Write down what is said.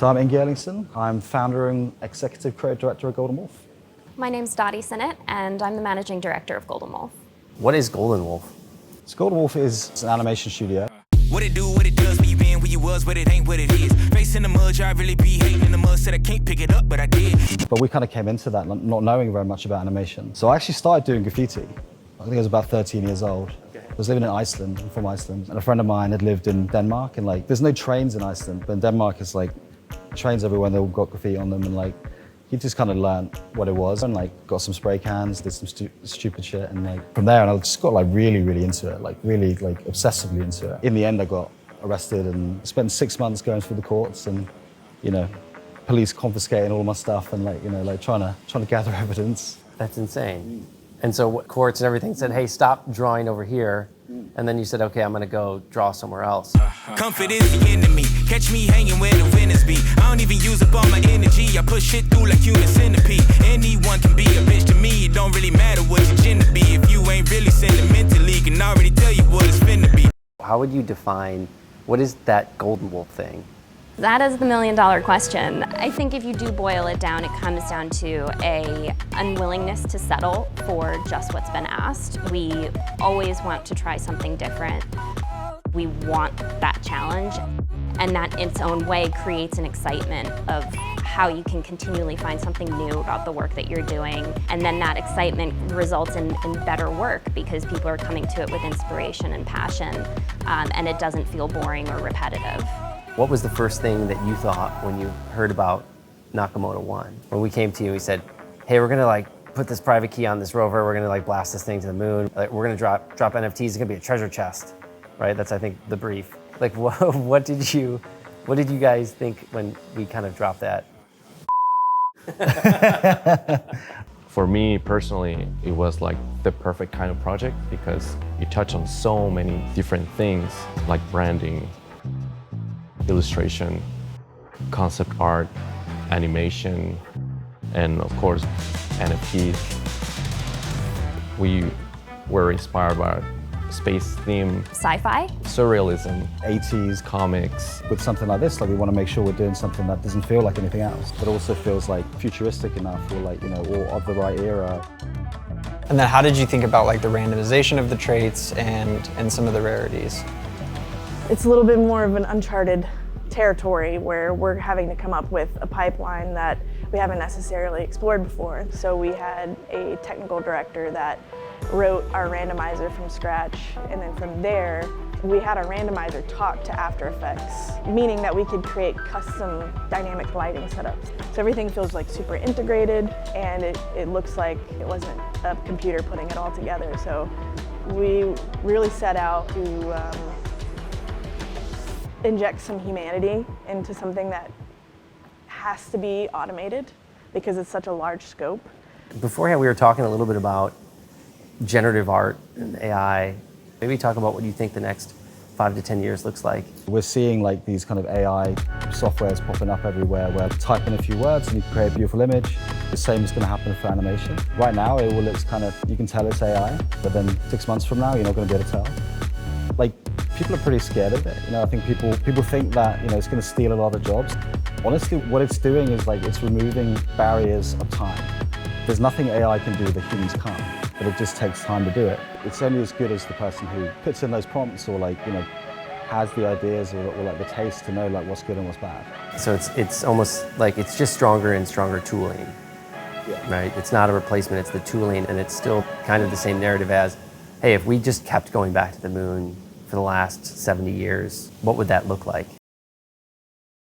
So I'm Inge Ellingson. I'm founder and executive creative director of Golden Wolf. My name's Dottie Sinnott, and I'm the managing director of Golden Wolf. What is Golden Wolf? So Golden Wolf is an animation studio. What it do, what it does, where you been, where you was, but it ain't what it is. Face in the mud, I really be hating in the mud, said I can't pick it up, but I did. But we kind of came into that not knowing very much about animation. So I actually started doing graffiti. I think I was about 13 years old. I was living in Iceland, I'm from Iceland, and a friend of mine had lived in Denmark, and there's no trains in Iceland, but in Denmark it's trains everywhere and they've all got graffiti on them, and he just kind of learned what it was and got some spray cans, did some stupid shit, and from there, and I just got really into it, really obsessively into it. In the end, I got arrested and spent 6 months going through the courts and, police confiscating all my stuff and trying to gather evidence. That's insane. And so courts and everything said, hey, stop drawing over here. And then you said, okay, I'm gonna go draw somewhere else. Comfort is the enemy. Catch me hanging where the winners be. I don't even use up all my energy. I push shit through like human centipede. Anyone can be a bitch to me. It don't really matter what your gender be. If you ain't really sentimentally, can already tell you what it's finna be. How would you define, what is that Golden Wolf thing? That is the million-dollar question. I think if you do boil it down, it comes down to a unwillingness to settle for just what's been asked. We always want to try something different. We want that challenge, and that in its own way creates an excitement of how you can continually find something new about the work that you're doing. And then that excitement results in better work because people are coming to it with inspiration and passion, and it doesn't feel boring or repetitive. What was the first thing that you thought when you heard about Nakamoto 1? When we came to you, we said, hey, we're gonna put this private key on this rover, we're gonna blast this thing to the moon, we're gonna drop NFTs, it's gonna be a treasure chest, right? That's, I think, the brief. What did you guys think when we kind of dropped that? For me personally, it was the perfect kind of project because you touch on so many different things like branding, illustration, concept art, animation, and of course, NFTs. We were inspired by space theme, Sci-fi? surrealism, 80s comics. with something like this, we want to make sure we're doing something that doesn't feel like anything else, but also feels futuristic enough or or of the right era. And then how did you think about the randomization of the traits and some of the rarities? It's a little bit more of an uncharted territory where we're having to come up with a pipeline that we haven't necessarily explored before. So we had a technical director that wrote our randomizer from scratch, and then from there we had our randomizer talk to After Effects, meaning that we could create custom dynamic lighting setups. So everything feels super integrated, and it looks like it wasn't a computer putting it all together. So we really set out to inject some humanity into something that has to be automated because it's such a large scope. Beforehand, we were talking a little bit about generative art and AI. Maybe talk about what you think the next 5 to 10 years looks like. We're seeing these kind of AI softwares popping up everywhere where you type in a few words and you create a beautiful image. The same is going to happen for animation. Right now, it will looks you can tell it's AI, but then 6 months from now, you're not going to be able to tell. People are pretty scared of it. I think people think that it's going to steal a lot of jobs. Honestly, what it's doing is it's removing barriers of time. There's nothing AI can do that humans can't, but it just takes time to do it. It's only as good as the person who puts in those prompts or has the ideas or the taste to know what's good and what's bad. So it's almost it's just stronger and stronger tooling, right? It's not a replacement, it's the tooling, and it's still kind of the same narrative as, hey, if we just kept going back to the moon for the last 70 years, what would that look like?